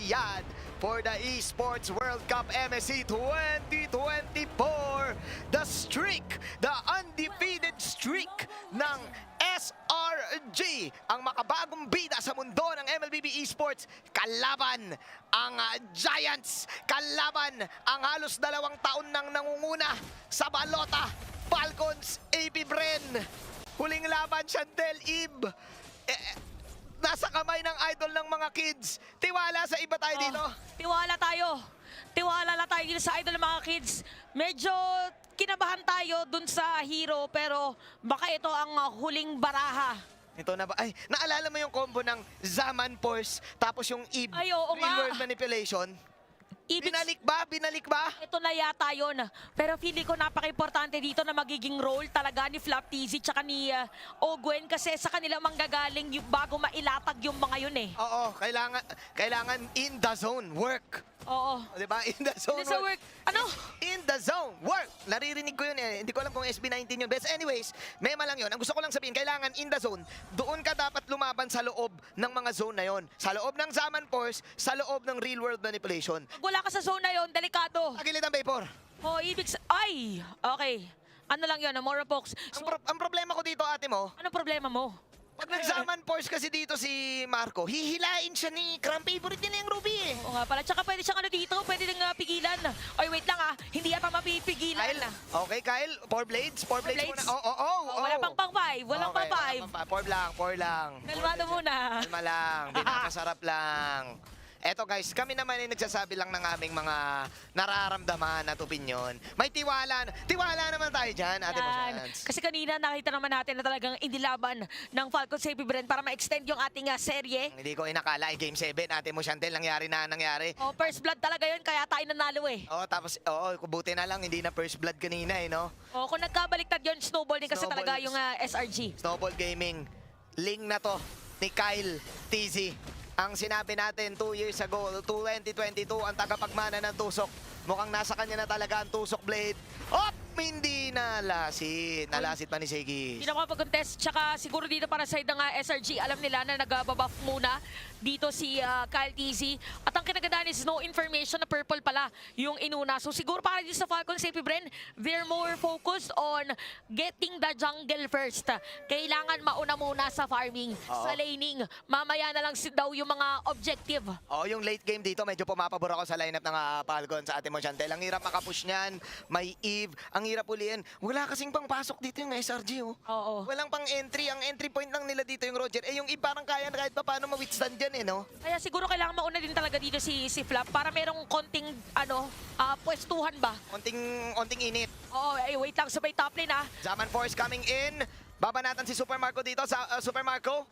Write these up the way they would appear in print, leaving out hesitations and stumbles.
Riyadh for the Esports World Cup MSC 2024. The streak, the undefeated streak ng SRG, ang makabagong bida sa mundo ng MLBB Esports, kalaban ang Giants, kalaban ang halos 2 taon nang nangunguna sa balota, Falcons, AP Bren. Huling laban, Chantel, Eve. Nasa kamay ng idol ng mga kids. Tiwala sa iba tayo dito. Tiwala tayo. Tiwala lang tayo dito sa idol ng mga kids. Medyo kinabahan tayo dun sa hero, pero baka ito ang huling baraha. Ito na ba? Ay, naalala mo yung combo ng Zaman Force, tapos yung Eve, Ay, oo Real nga. World Manipulation? Ibig Binalik ba? Binalik ba? ito na yata yun. Pero feeling ko napaka-importante dito na magiging role talaga ni Flap TZ tsaka ni Ogwen, kasi sa kanila manggagaling yung bago mailatag yung mga yun eh. Oo, kailangan in the zone, work. Oo. O, diba? In the zone, Hindi sa work. Ano? In the zone, work. Naririnig ko yun eh. Hindi ko alam kung SB19 yun. But anyways, mema lang yun. Ang gusto ko lang sabihin, kailangan in the zone, doon ka dapat lumaban sa loob ng mga zone na yun. Sa loob ng Zaman Force, sa loob ng Real World Manipulation. Pag wala ka sa zone na yun, delikado. Tagilid ang Vapor. Ay! Okay. Ano lang yun, Mora Fox. So, Ang problema ko dito, ate mo, anong problema mo? pag nag-Zaman Force kasi dito si Marco, hihilain siya ni Cram. Favorite niya na yung Ruby eh. Oo nga pala. Tsaka pwede siyang ano dito, pwede nang pigilan. Oy, wait lang hindi yata mapipigilan. Kyle, okay Kyle, 4 blades? 4 blades blades? muna. Oo. Wala pang 5. Walang pang 5. 4 lang. Kalmado muna. Kalma lang, pinakasarap lang. Eto guys, kami naman ay nagsasabi lang ng aming mga nararamdaman at opinyon. May tiwala naman tayo dyan, ate mo Yan. Shans. Kasi kanina nakita naman natin na talagang inilaban ng Falcons Safety Brand para ma-extend yung ating serye. Hindi ko inakala, Game 7, ate mo Chantel, nangyari. Oh, first blood talaga yun, kaya tayo nanalo eh. Tapos, buti na lang, hindi na first blood kanina eh, no? Oh, kung nagkabaliktad yun, snowball din kasi Snowball. talaga yung SRG. Snowball Gaming, link na to ni Kyle TZ. Ang sinabi natin 2 years ago, 2022, ang tagapagmana ng tusok. Mukhang nasa kanya na talaga ang tusok blade. Hindi nalasit. Nalasit pa ni Segi. Hindi na makapag-contest. Tsaka siguro dito para sa side ng SRG, alam nila na nag-buff muna dito si Kyle TZ. At ang kinagandaan is no information na purple pala yung inuna. So siguro para dito sa Falcon Safety Brand, they're more focused on getting the jungle first. Kailangan mauna muna sa farming, sa laning. Mamaya na lang daw yung mga objective. Yung late game dito, medyo pumapabor ako sa lineup ng Falcon sa ating mo Chantel. Ang hirap makapush niyan. May Eve. Ang hirap uliin. Wala kasing pang pasok dito yung SRG, oh. Oo. Walang pang entry. Ang entry point lang nila dito yung Roger. Yung Eve parang kaya kahit pa paano ma-withstand yan, eh, no? Kaya siguro kailangan mauna din talaga dito si Flap para merong konting pwestuhan ba. Onting init. Oo, wait lang, sabay top lane Zaman Force coming in. Babanatan si Super Marco dito sa Super Marco.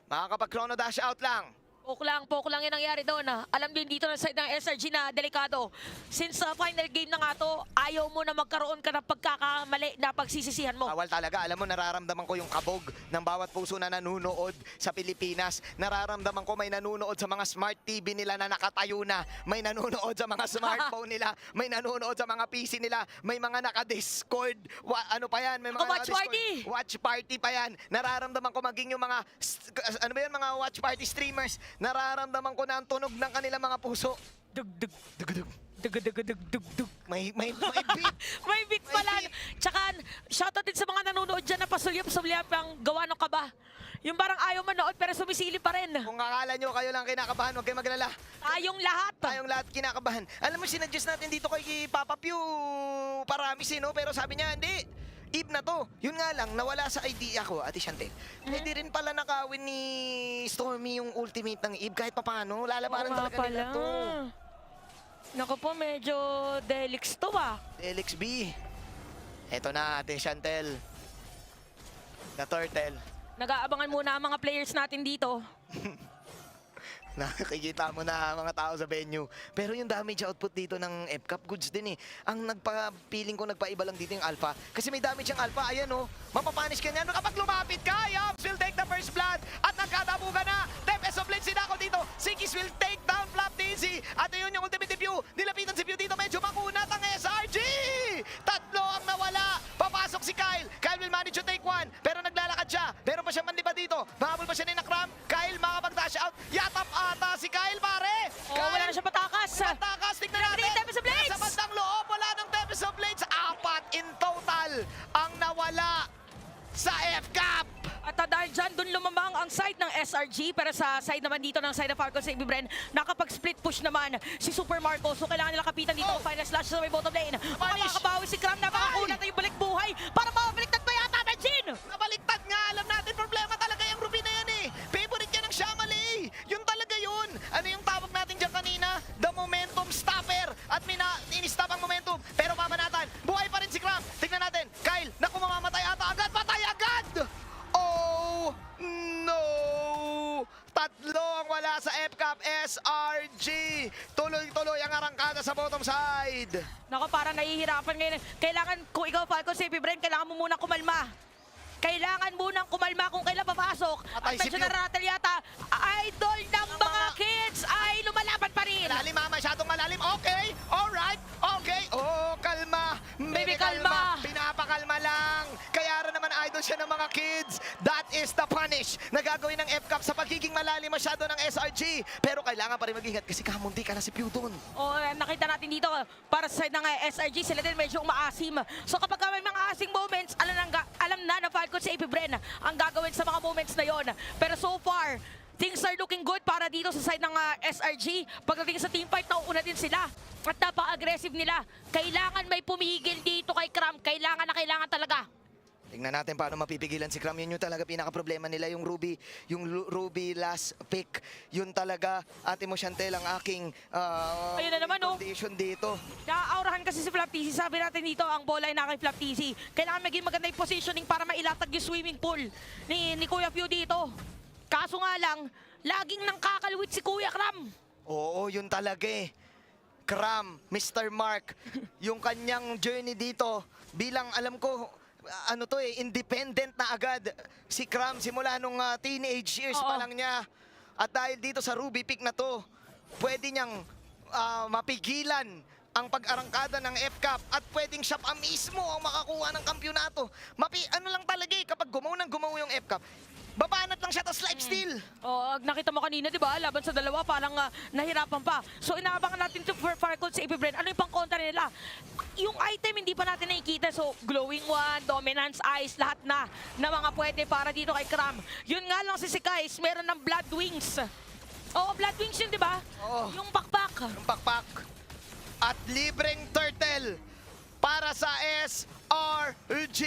Makakapag-chrono dash out lang. Poke lang yung nangyari doon. Alam din dito na side ng SRG na delikado. Since final game na nga to, ayaw mo na magkaroon ka ng pagkakamali na pagsisisihan mo. Bawal talaga. Alam mo, nararamdaman ko yung kabog ng bawat puso na nanunood sa Pilipinas. Nararamdaman ko may nanunood sa mga smart TV nila na nakatayo na. May nanunood sa mga smartphone nila. May nanunood sa mga PC nila. May mga naka-Discord. Ano pa yan? May mga Watch party! Watch party pa yan. Nararamdaman ko maging yung mga, ano ba yan, mga watch party streamers. Nararamdaman ko na ang tunog ng kanilang mga puso. Dug-dug. Dugdug. Dug-dug-dug-dug-dug. May beat. May beat pala. beat. Tsaka, shoutout din sa mga nanonood dyan na pasulyap-sulyap ang gawa ng kaba. Yung parang ayaw manood pero sumisili pa rin. Kung akala nyo kayo lang kinakabahan, huwag kayo maglala. Tayong lahat. Tayong lahat kinakabahan. Alam mo, sinadjust natin dito kay Papa Pew Paramis, no? Pero sabi niya, hindi. Eve na to. Yun nga lang, nawala sa idea ko, Ate Chantel. Pwede rin pala nakawin ni Stormy yung ultimate ng Eve kahit paano. Lalabanan talaga nila to. Naku po, medyo delix to LXB. Eto na, Ate Chantel. The Turtle. Nag-aabangan muna ang mga players natin dito. Nakikita mo na mga tao sa venue. Pero yung damage output dito ng FCAP, goods din eh. Ang nagpa-feeling ko nagpaiba lang dito yung Alpha. Kasi may damage yung Alpha, ayan oh. Mapapanish ka niyan. Kapag lumapit ka, Yops will take the first blood. At nagkadabugan na. Tempest of Blitz ako dito. Sikis will take down Flap TZ. At ayun yung ultimate Pew. Nilapitan si Pew dito. Medyo makunat ang SRG. Tatlo ang nawala. Papasok si Kyle. Kyle will manage to take one. Pero naglalakad siya. Meron pa siya mandiba dito. Bahabol pa siya ni Nakram. Kyle makapag-dash out. Yatap ata si Kyle, pare. Oh, na siya patakas. Takas, tignan natin. Tempest of Blades! Sa bandang loob, wala ng Tempest of Blades. 4 in total ang nawala sa FCAP. At dahil dyan, dun lumamang ang side ng SRG, pero sa side naman dito ng side of Falcons sa Bren, nakapag-split push naman si Super Marco. So kailangan nila kapitan dito ang final slash sa may bottom lane. Punish! Makakabawi si Cram, napakakulat na yung balik buhay para mabaliktad pa yata, Benjin! Nabaliktad nga, alam natin problema talaga yung Ruby na yan eh. Favorite niya ng Shamali. Yun talaga yun. Ano yung tawag natin dyan kanina? The momentum stopper. At ini-stop ang momentum. Pero pamanatan, buhay pa rin si Cram. Tignan natin, Kyle, naku mamamatay ata agad. Patay agad! Oh no! Tatlo ang wala sa FCAP SRG. Tuloy-tuloy ang arangkada sa bottom side. Nako, parang nahihirapan ngayon. Kailangan, kung ikaw Falcons sa Bren, kailangan mo muna kumalma. Kailangan munang kumalma kung kailan papasok. Patay At si medyo Pew. naratel yata. Idol ng mga kids ay lumalaban pa rin. Malalim ha, masyadong malalim. Okay, alright, okay. Oh, kalma. Baby, kalma. Pinapakalma lang. Kaya rin naman idol siya ng mga kids. That is the punish na gagawin ng FCAP sa pagiging malalim masyado ng SRG. Pero kailangan pa rin mag-ingat kasi kamunti ka na si Pew doon. O, nakita natin dito, para sa side ng SRG, sila din medyo umaasim. So kapag may mga asing moments, alam na na Falcons sa Bren ang gagawin sa mga moments na yon. Pero so far, things are looking good para dito sa side ng SRG. Pagdating sa team fight, nauuna din sila. At napaka-aggressive nila. Kailangan may pumigil dito kay Cram. Kailangan na kailangan talaga. Tingnan natin paano mapipigilan si Cram. Yun yung talaga pinaka-problema nila, yung Ruby last pick. Yun talaga, Ate Mo Chantel, ang aking Ayun na naman, oh. condition dito. Naaurahan kasi si Flap TC. Sabi natin dito, ang bola ay na kay Flap TC. Kailangan maging maganda yung positioning para mailatag yung swimming pool ni Kuya Pew dito. Kaso nga lang, laging nang kakalwit si Kuya Cram. Oo, yun talaga eh. Cram, Mr. Mark, yung kanyang journey dito, bilang alam ko, ano to eh, independent na agad si Cram simula nung teenage years pa Oo. lang niya. At dahil dito sa Ruby pick na to, pwede niyang mapigilan ang pag-arangkada ng FCAP at pwedeng siya pa mismo ang makakuha ng kampyonato. Ano lang talaga eh, kapag gumaw yung FCAP, babanat lang siya, tas life steal. Oh, nakita mo kanina, di ba? Laban sa dalawa, parang nahirapan pa. So, inaabangan natin to for Falcons sa Bren. Ano yung pang-kontra nila? Yung item, hindi pa natin nakikita. So, glowing one, dominance, ice, lahat na mga pwede para dito kay Cram. Yun nga lang si Kais, meron ng blood wings. Oo, blood wings yun, di ba? Oo. Yung pakpak. Yung pakpak. At libreng turtle para sa SRG.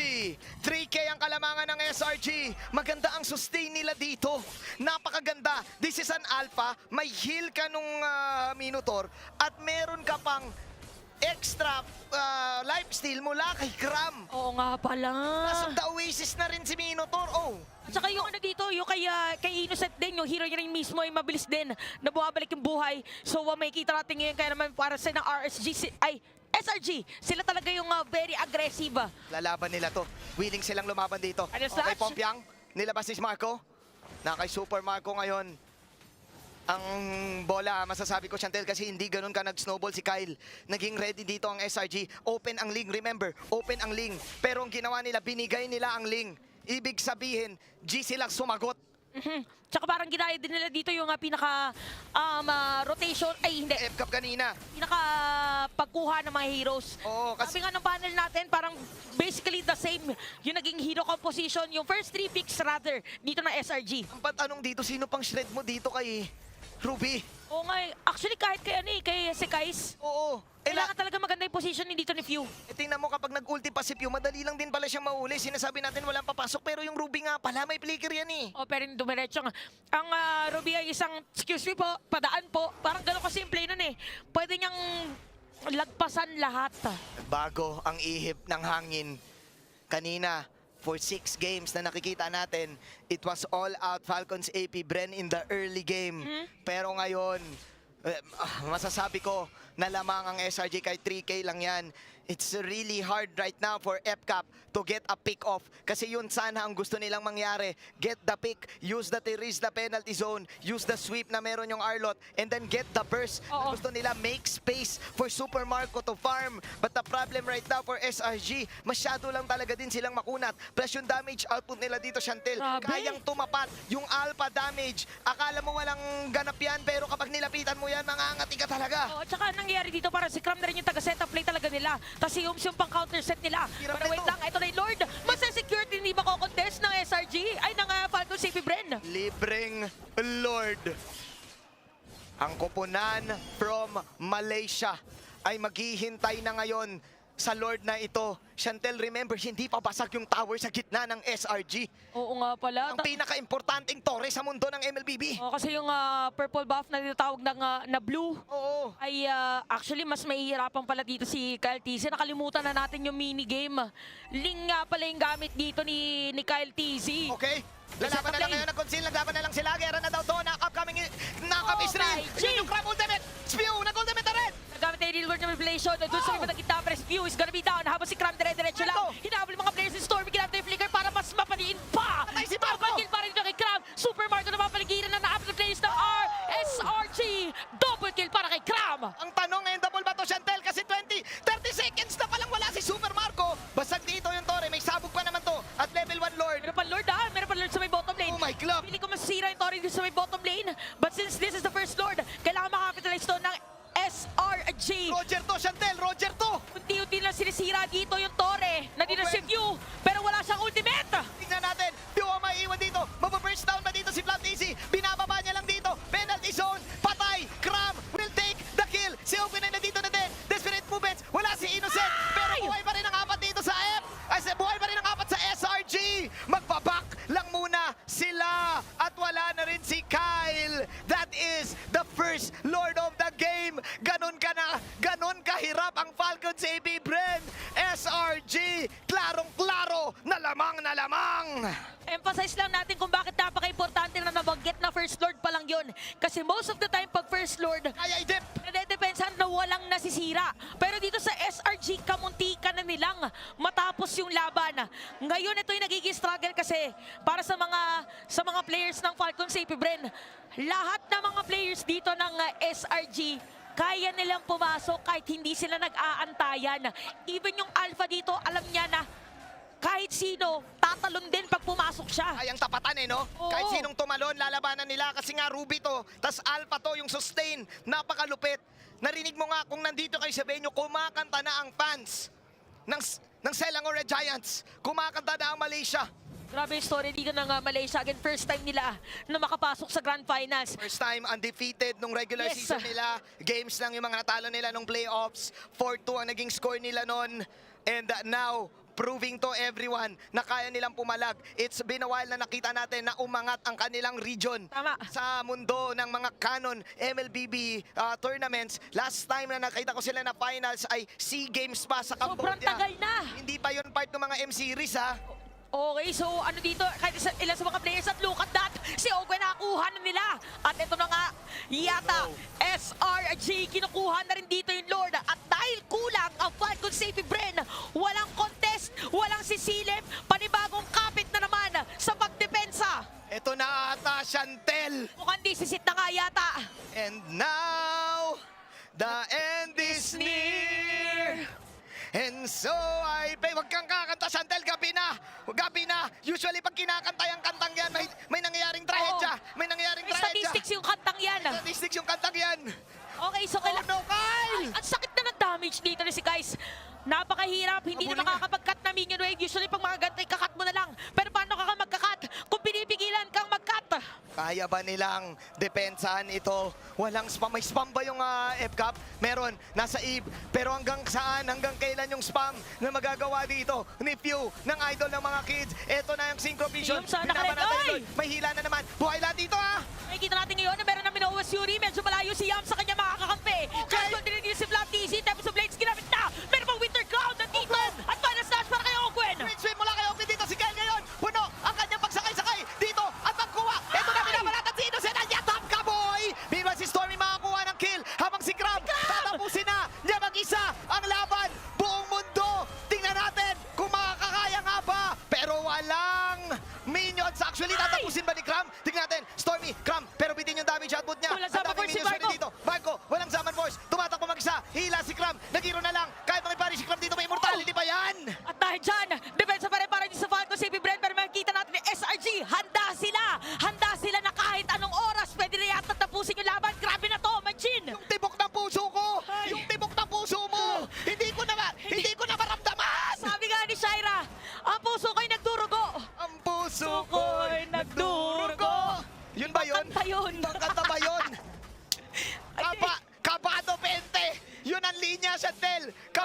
3K ang kalamangan ng SRG. Maganda ang sustain nila dito. Napakaganda. This is an alpha. May heal ka nung Minotaur. At meron ka pang extra life steal mula kay Cram. Oo nga pala. Nasa the Oasis na rin si Minotaur. Oh. Saka yung ano dito, yung kay Innocent din, yung hero niya rin mismo ay mabilis din na bumabalik yung buhay. So may kita natin ngayon kaya naman para sa ng SRG, sila talaga yung very aggressive. Lalaban nila to. Willing silang lumaban dito. Ano, Okay, Slash? Pompiang. Nilabas ni Marco. Na kay Super Marco ngayon. Ang bola, masasabi ko, Chantel, kasi hindi ganun ka nag-snowball si Kyle. Naging ready dito ang SRG. Open ang link, remember, open ang link. Pero ang ginawa nila, binigay nila ang link. Ibig sabihin, G silang sumagot. Tsaka parang ginaya din nila dito yung pinaka rotation, ay hindi, FCAP kanina. pinaka pagkuha ng mga heroes. Oo, kasi Sabi nga ng panel natin, parang basically the same yung naging hero composition, yung first 3 picks rather, dito na SRG. ang patanong dito, sino pang shred mo dito kay Ruby? Oo nga, actually kahit kay si Kais, Oo. kailangan talaga maganda yung position dito ni Few. Tingnan mo kapag nag-ulti pa si Pew, madali lang din pala siyang mahuli. Sinasabi natin walang papasok, pero yung Ruby nga pala, may flicker yan eh. O, pero yung dumiretso nga. Ang Ruby ay isang, excuse me po, padaan po. Parang gano'n kasimple nun eh. Pwede niyang lagpasan lahat. Bago ang ihip ng hangin. Kanina, for 6 games na nakikita natin, it was all out Falcons AP Bren in the early game. Pero ngayon, masasabi ko, na lamang ang SRG, kahit 3K lang yan. It's really hard right now for FCAP to get a pick off. Kasi yun sana ang gusto nilang mangyari. Get the pick, use the Teresa the penalty zone, use the sweep na meron yung Arlot, and then get the burst. Na Oo. gusto nila make space for Super Marco to farm. But the problem right now for SRG, masyado lang talaga din silang makunat. Plus yung damage output nila dito, Chantel, Grabe. kayang tumapat yung alpha damage. Akala mo walang ganap yan, pero kapag nilapitan mo yan, mangangati ka talaga. Oo, tsaka nangyayari dito para si Cram na rin yung taga-setup play talaga nila. Tapos yung pang counter set nila. Hirap Pero na wait ito. lang, ito na yung Lord. Masa-security hindi ba contest ng SRG? Ay, ng Falcon Safety Bren. Libreng Lord. Ang koponan from Malaysia ay maghihintay na ngayon sa Lord na ito. Chantel, remember, hindi pa basag yung tower sa gitna ng SRG. Oo nga pala. Ang pinaka-importanting tore sa mundo ng MLBB. Oo, kasi yung purple buff na tinatawag ng na blue Oo. ay actually mas mahihirapan pala dito si Kyle TZ. Nakalimutan na natin yung minigame. Ling nga pala yung gamit dito ni Kyle TZ. Okay. Lalaban na lang ngayon ng Conceal. Naglaban na lang sila. Gera na daw to. Upcoming knock-up Oh stream. my G! Yun yung Crab Ultimate. Spew. Nag-ultimate na rin. Nagamit na yung Real World Manipulation. Doon sa mga nagkita, pero Spew is gonna be down. Habang si Cram dire-diretso lang. Marco! Hinahabol yung mga players ni Stormy. Ginamit na yung flicker para mas mapaniin pa. Patay si Marco! Double kill pa rin dito kay Cram. Super Marco na mapaligiran na naabot ng players ng SRG. Double kill para kay Cram. Ang tanong ngayon, double ba to, Chantel? Kasi 30 seconds na palang wala si Super Marco. Basag dito yung Torre. May sabog pa naman to. At level 1 Lord. Meron pa Lord meron pa Lord sa may bottom lane. Oh my club. Pili ko masira yung Torre dito sa may bottom lane. But since this is the first Lord, kailangan makapitalize to ng SRG. Roger to, Chantel. Roger to. Unti-unti lang sinisira dito yung Torre. Nandito Open. si View, pero wala siyang ultimate. Tingnan natin. Pio ang maiiwan dito. Mababurst down ba dito si Flap Easy? Binababa niya lang dito. Penalty zone. Patay. Cram will take the kill. Si Open ay nandito na din. Desperate movements. Wala si Innocent. Pero Ay! buhay pa rin ang apat dito sa F. Buhay pa rin ang apat sa SRG. Magbaback lang muna sila. At wala na rin si Kyle. That is the first Lord of the game. Ganon ka na. Ganon kahirap ang Falcons AB Bren. SRG. Klarong-klaro. Na lamang na lamang. Emphasize lang natin kung bakit napaka-importante na nabanggit na First Lord pa lang yun. Kasi most of the time, pag First Lord, Kaya i-dip. nadedepensahan na walang nasisira. Pero dito sa SRG, kamuntika na nilang matapos yung laban. Ngayon, ito yung nagiging struggle kasi para sa mga players ng Falcon Safety Bren. Lahat ng mga players dito ng SRG, kaya nilang pumasok kahit hindi sila nag-aantayan. Even yung Alpha dito, alam niya na kahit sino, tatalon din pag pumasok siya. Kayang tapatan no? Oo. Kahit sinong tumalon, lalabanan nila kasi nga Ruby to, tas Alpha to, yung sustain, napakalupit. Narinig mo nga kung nandito kayo sa venue, kumakanta na ang fans ng Selangor Red Giants. Kumakanta na ang Malaysia. Grabe yung story dito ng Malaysia. Again, first time nila na makapasok sa Grand Finals. First time undefeated nung regular Yes. season nila. Games lang yung mga natalo nila nung playoffs. 4-2 ang naging score nila noon. And now, proving to everyone na kaya nilang pumalag. It's been a while na nakita natin na umangat ang kanilang region Tama. sa mundo ng mga canon MLBB tournaments. Last time na nakita ko sila na finals ay SEA Games pa sa Sobrang Cambodia. tagal na. Hindi pa yun part ng mga M-Series ha. Okay, so ano dito, kahit ilan sa mga players at look at that, si Ogwen nakakuha na nila. At ito na nga, yata, SRG kinukuha na rin dito yung Lord. At dahil kulang ang Falcon Safety Bren, walang contest, walang sisilip, panibagong kapit na naman sa pagdepensa. Ito na ata, Chantel. Mukhang disisit na nga yata. And now, the end is near. And so I pay. Huwag kang kakanta, Chantel. Gabi na. Gabi na. Usually, pag kinakanta yung kantang yan, may nangyayaring trahedya. May nangyayaring May trahedya. statistics yung kantang yan. Statistics yung kantang yan. Okay, so Oh no, Kyle! Ang sakit na ng damage dito ni si guys. Napakahirap, hindi na Habulin niya. makakapag-cut na minion wave. Usually pag mga ganito, kakat mo na lang. Pero paano ka magka-cut kung pinipigilan kang mag-cut? Kaya ba nilang depensahan ito? Walang spam. May spam ba yung FCAP? Meron. Nasa Eve. Pero hanggang saan? Hanggang kailan yung spam na magagawa dito? Ni Few, ng idol ng mga kids. Ito na yung Synchro Vision. Yung sana Binaban ka rin, natin oy! yun. May hila na naman. Buhay lahat dito ha! Nakikita natin ngayon na meron na Minowas Yuri. Medyo malayo si Yam sa kanya makakakampi. Okay. Just din si Flap TZ. Tapos sa Blades ginamit na. Meron pang Winter Cloud nandito. At final snatch para kay Ogwen. Great swim mula kay Oakley dito. Si Kyle ngayon. Puno ang kanyang pagsakay-sakay dito. At magkuha. Ito na binabalatan si Innocent. Ang yatap ka, boy! Meanwhile si Stormy makakuha ng kill. Habang si Crab tatapusin na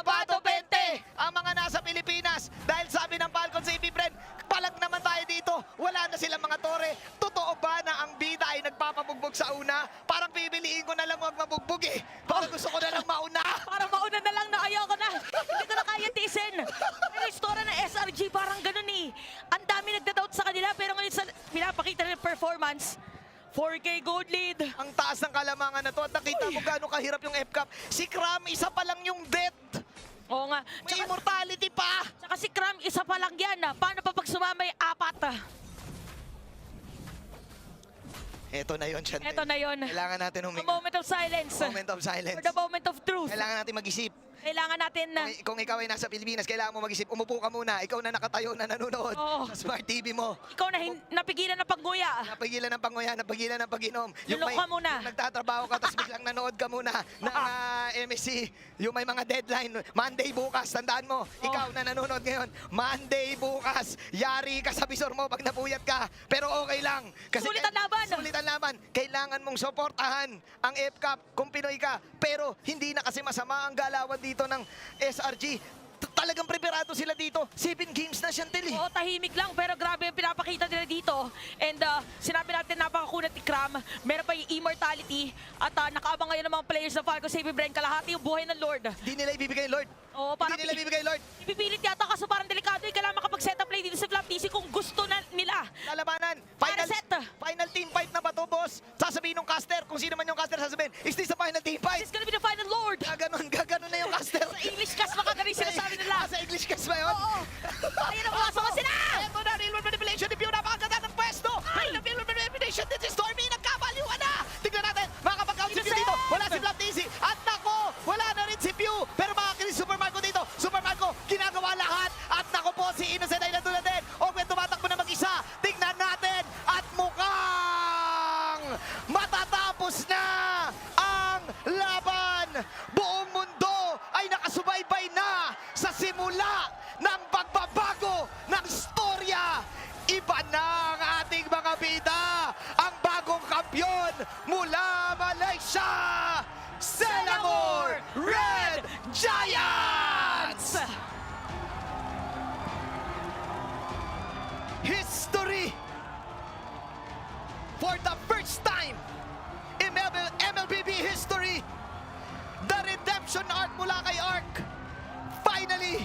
Bato 20 ang mga nasa Pilipinas. Dahil sabi ng Falcons sa Friend, palag naman tayo dito. Wala na silang mga tore. Totoo ba na ang bida ay nagpapabugbog sa una? Parang pipiliin ko na lang huwag mabugbog eh. Parang gusto ko na lang mauna. Para mauna na lang na ayoko na. Hindi ko na kaya tiisin. Pero yung story ng SRG parang ganun eh. Ang dami nagda-doubt sa kanila pero ngayon sa pinapakita ng performance, 4K gold lead. Ang taas ng kalamangan na to at nakita mo gaano kahirap yung F-Cup. Si Cram, isa pa lang yung death. Oo nga. May Tsaka, immortality pa. tsaka si Cram, isa pa lang yan. Paano pa pag sumamay apat? Eto na yun, Chantel. Eto na yun. Kailangan natin A huminga. moment of silence. Moment of silence. For the moment of truth. Kailangan natin mag-isip. Kailangan natin na... Kung ikaw ay nasa Pilipinas, kailangan mo mag-isip. Umupo ka muna. Ikaw na nakatayo na nanonood Oo. sa Smart TV mo. Ikaw na napigilan na pagguya. Napigilan ng panguya, napigilan ng pag-inom. Lulok ka muna. Yung nagtatrabaho ka, tapos biglang nanood ka muna ng MSC. Yung may mga deadline. Monday bukas, tandaan mo. Ikaw na nanonood ngayon. Monday bukas. Yari ka sa visor mo pag napuyat ka. Pero okay lang. Sulit ang laban. Sulit ang laban. Kailangan mong suportahan ang F-Cup kung Pinoy ka. Pero hindi na kasi masama ang galawan dito ng SRG. Talagang preparado sila dito. 7 games na, Chantel. Oo, tahimik lang pero grabe yung pinapakita nila dito. And sinabi natin napakakunat ni Cram. Meron pa yung immortality. At nakaabang ngayon ng mga players ng Falcons Saving Brain. Kalahati yung buhay ng Lord. Hindi nila ibibigay, Lord. Oo, parang Hindi nila ibibigay, Lord. ipipilit yata kaso parang delikado yung kailangan makapag-set up play dito sa Flap TC kung gusto na nila. Lalabanan. Para set. Final team fight na ba to, boss? Sasabihin ng caster, kung sino man yung caster sasabihin, is this the final team fight? It's gonna be the final Lord. Gaganon na yung caster. Sa English cast makagaling sinasabi nila. Sa English cast ba yun? Oo. Ayun ang pumasok na sila. Ito na, real world manipulation. If yun, napakaganda ng pwesto. Ay! Real world manipulation. This is Stormy. Nagkabaliwan na. Tignan natin. Makakapag-count si Pew dito. Wala si Flap TC. At nako, wala na rin si Pew. Pero makakilis Super Marco dito. Super Marco, ginagawa lahat. At nako po, si Innocent ay natulad din. Ogwen tumatakbo na mag-isa. Tignan natin. At mukhang matatapos na ang laban. Buong mundo ay nakasubaybay na sa simula ng pagbabago ng storya. Iba na ang ating mga bida. Ang bagong kampyon mula Malaysia, Selangor Red Giants! History! For the first time in MLBB history, the redemption arc mula kay Arc, finally,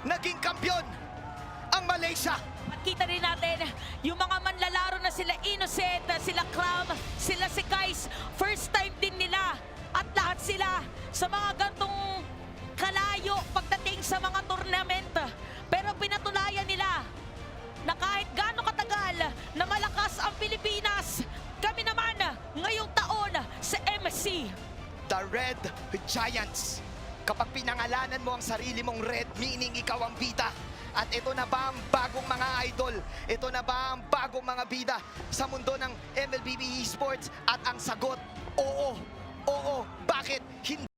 naging kampyon ang Malaysia. At kita rin natin, yung mga manlalaro na sila Innocent, na sila Cram, sila si Kais, first time din nila. At lahat sila sa mga gantong kalayo pagdating sa mga tournament. Pero pinatulayan nila na kahit gaano katagal na malakas ang Pilipinas, kami naman ngayong taon sa MSC. The Red Giants. Kapag pinangalanan mo ang sarili mong red, meaning ikaw ang bida. At ito na ba ang bagong mga idol? Ito na ba ang bagong mga bida sa mundo ng MLBB Esports? At ang sagot, oo. Oo. Bakit? Hindi.